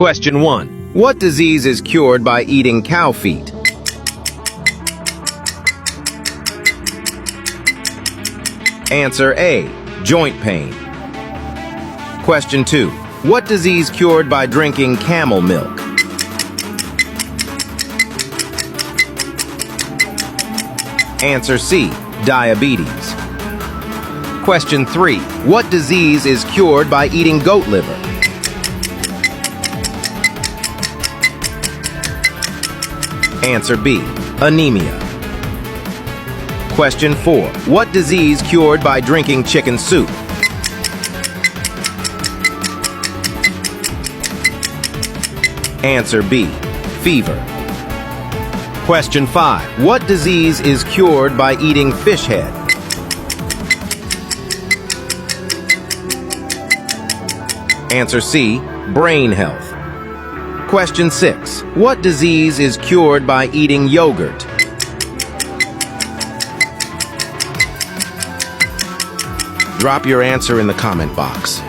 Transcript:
Question 1. What disease is cured by eating cow feet? Answer A. Joint pain. Question 2. What disease cured by drinking camel milk? Answer C. Diabetes. Question 3. What disease is cured by eating goat liver? Answer B. Anemia. Question 4. What disease cured by drinking chicken soup? Answer B. Fever. Question 5. What disease is cured by eating fish head? Answer C. Brain health. Question 6. What disease is cured by eating yogurt? Drop your answer in the comment box.